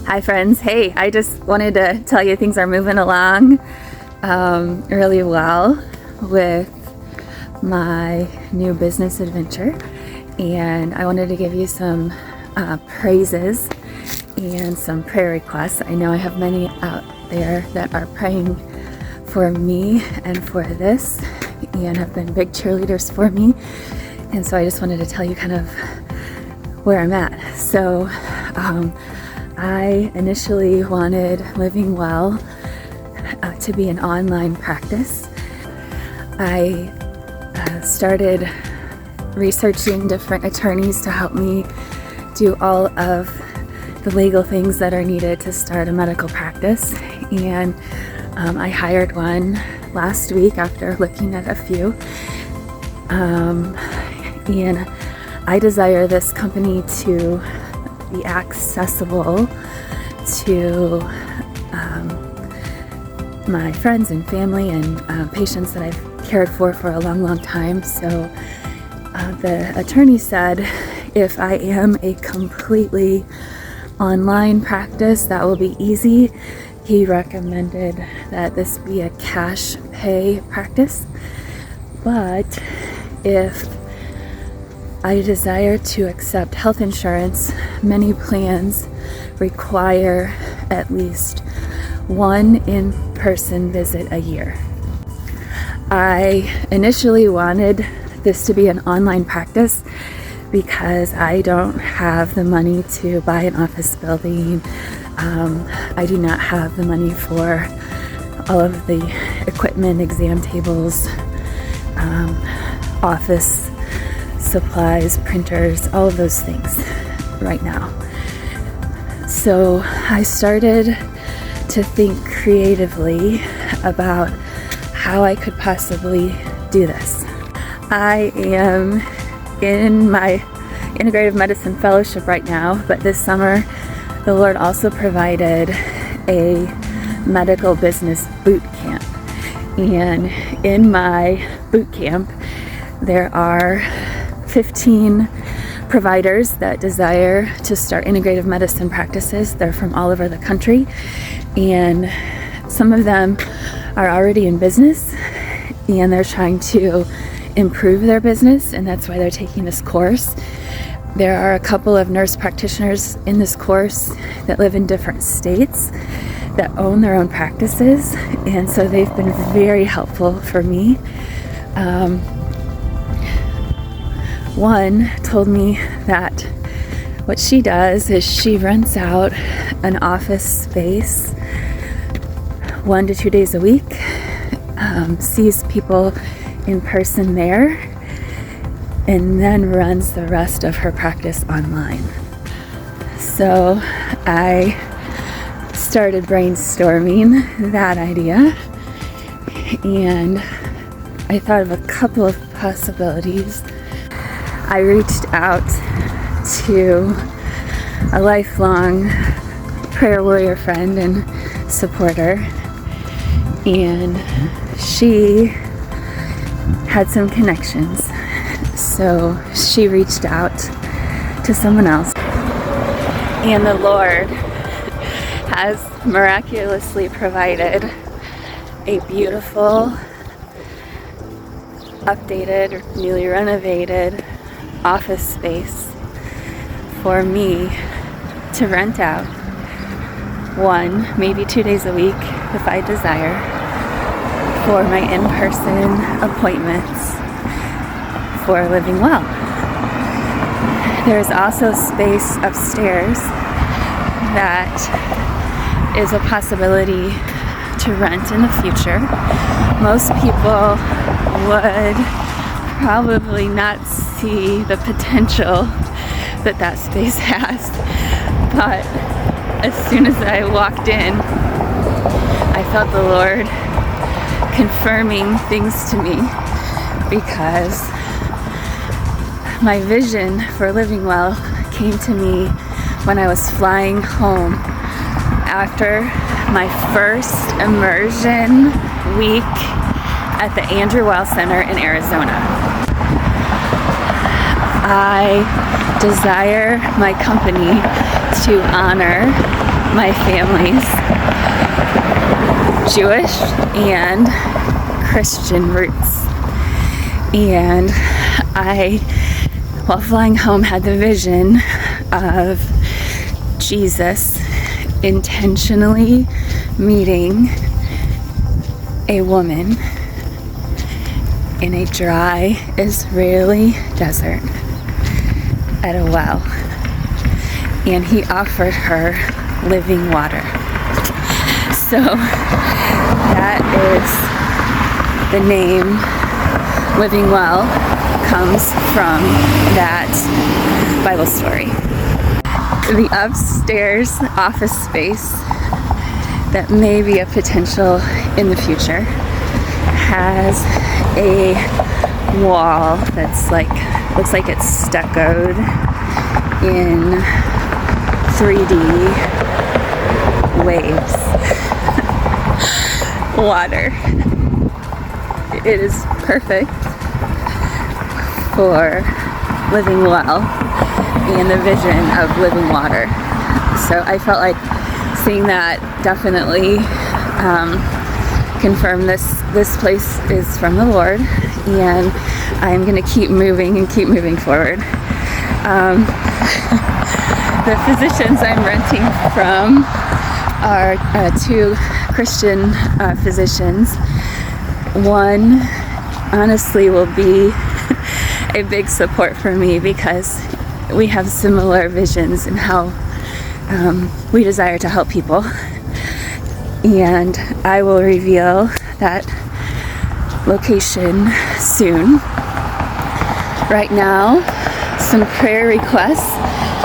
Hi friends. Hey, I just wanted to tell you things are moving along really well with my new business adventure, and I wanted to give you some praises and some prayer requests. I know I have many out there that are praying for me and for this and have been big cheerleaders for me, and so I just wanted to tell you kind of where I'm at. So I initially wanted Living Well to be an online practice. I started researching different attorneys to help me do all of the legal things that are needed to start a medical practice, and I hired one last week after looking at a few, and I desire this company to be accessible to my friends and family and patients that I've cared for a long time. So the attorney said if I am a completely online practice, that will be easy. He recommended that this be a cash pay practice, but if I desire to accept health insurance, many plans require at least one in-person visit a year. I initially wanted this to be an online practice because I don't have the money to buy an office building. I do not have the money for all of the equipment, exam tables, office supplies, printers, all of those things right now. So I started to think creatively about how I could possibly do this. I am in my integrative medicine fellowship right now, but this summer the Lord also provided a medical business boot camp. And in my boot camp there are 15 providers that desire to start integrative medicine practices. They're from all over the country, and some of them are already in business and they're trying to improve their business, and that's why they're taking this course. There are a couple of nurse practitioners in this course that live in different states that own their own practices, and so they've been very helpful for me. One told me that what she does is she rents out an office space 1 to 2 days a week, sees people in person there, and then runs the rest of her practice online. So I started brainstorming that idea, and I thought of a couple of possibilities. I reached out to a lifelong prayer warrior friend and supporter, and she had some connections. So she reached out to someone else, and the Lord has miraculously provided a beautiful, updated, newly renovated office space for me to rent out 1, maybe 2 days a week if I desire, for my in-person appointments for Living Well. There's also space upstairs that is a possibility to rent in the future. Most people would probably not see the potential that space has, but as soon as I walked in, I felt the Lord confirming things to me, because my vision for Living Well came to me when I was flying home after my first immersion week at the Andrew Weil Center in Arizona. I desire my company to honor my family's Jewish and Christian roots. And I, while flying home, had the vision of Jesus intentionally meeting a woman in a dry Israeli desert at a well, and he offered her living water. So that is the name Living Well, comes from that Bible story. The upstairs office space that may be a potential in the future has a wall that's looks like it's stuccoed in 3D waves. Water. It is perfect for living well and the vision of living water. So I felt like seeing that definitely confirm this place is from the Lord, and I'm going to keep moving and keep moving forward. The physicians I'm renting from are two Christian physicians. One honestly will be a big support for me because we have similar visions in how we desire to help people. And I will reveal that location soon. Right now, some prayer requests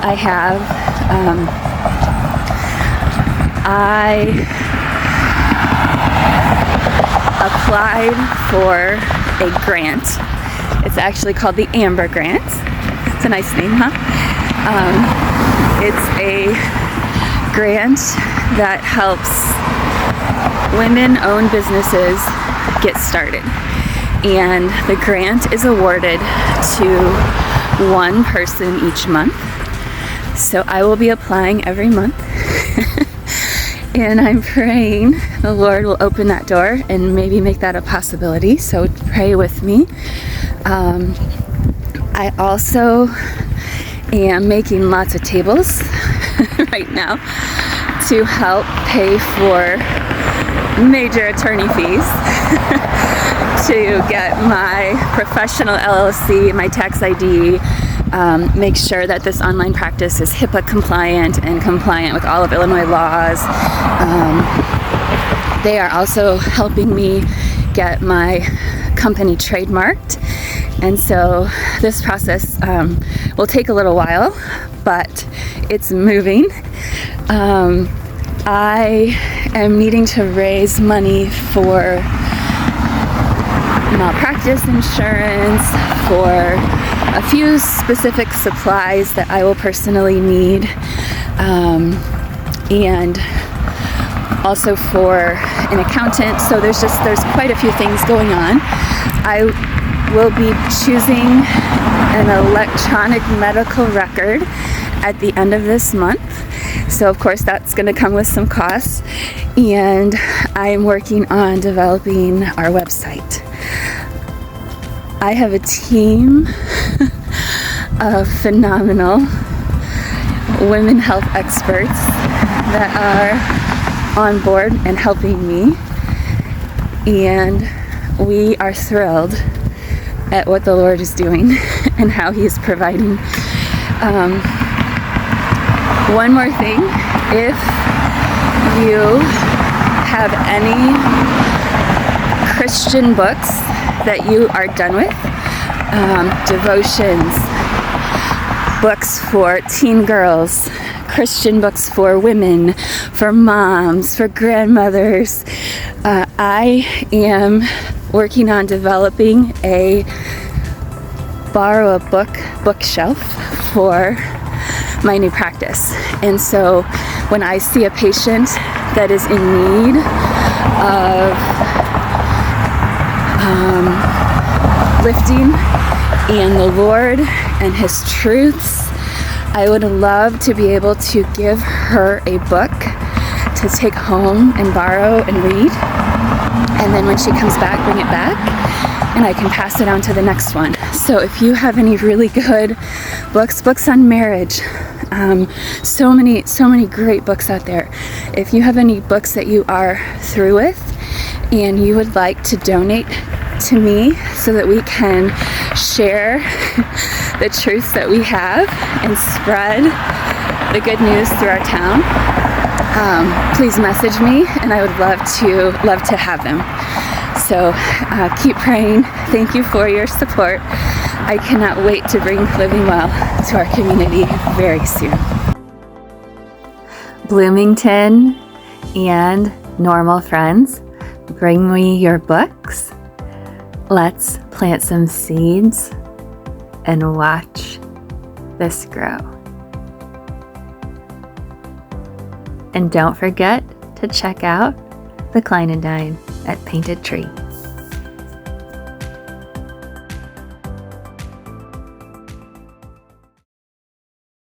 I have. I applied for a grant. It's actually called the Amber Grant. It's a nice name, huh? It's a grant that helps women-owned businesses get started. And the grant is awarded to one person each month. So I will be applying every month. And I'm praying the Lord will open that door and maybe make that a possibility. So pray with me. I also am making lots of tables right now to help pay for major attorney fees to get my professional LLC, my tax ID, make sure that this online practice is HIPAA compliant and compliant with all of Illinois laws. They are also helping me get my company trademarked, and so this process will take a little while, but it's moving. I am needing to raise money for malpractice insurance, for a few specific supplies that I will personally need, and also for an accountant. So there's quite a few things going on. I will be choosing an electronic medical record at the end of this month. So of course that's going to come with some costs, and I'm working on developing our website. I have a team of phenomenal women health experts that are on board and helping me, and we are thrilled at what the Lord is doing and how He is providing. One more thing, if you have any Christian books that you are done with, devotions, books for teen girls, Christian books for women, for moms, for grandmothers, I am working on developing a borrow a book bookshelf for my new practice. And so when I see a patient that is in need of lifting and the Lord and His truths, I would love to be able to give her a book to take home and borrow and read. And then when she comes back, bring it back, and I can pass it on to the next one. So if you have any really good books on marriage, so many great books out there. If you have any books that you are through with and you would like to donate to me so that we can share the truths that we have and spread the good news through our town, please message me, and I would love to have them. So keep praying. Thank you for your support. I cannot wait to bring Living Well to our community very soon. Bloomington and Normal friends, bring me your books. Let's plant some seeds and watch this grow. And don't forget to check out the Klein & Dine at Painted Tree.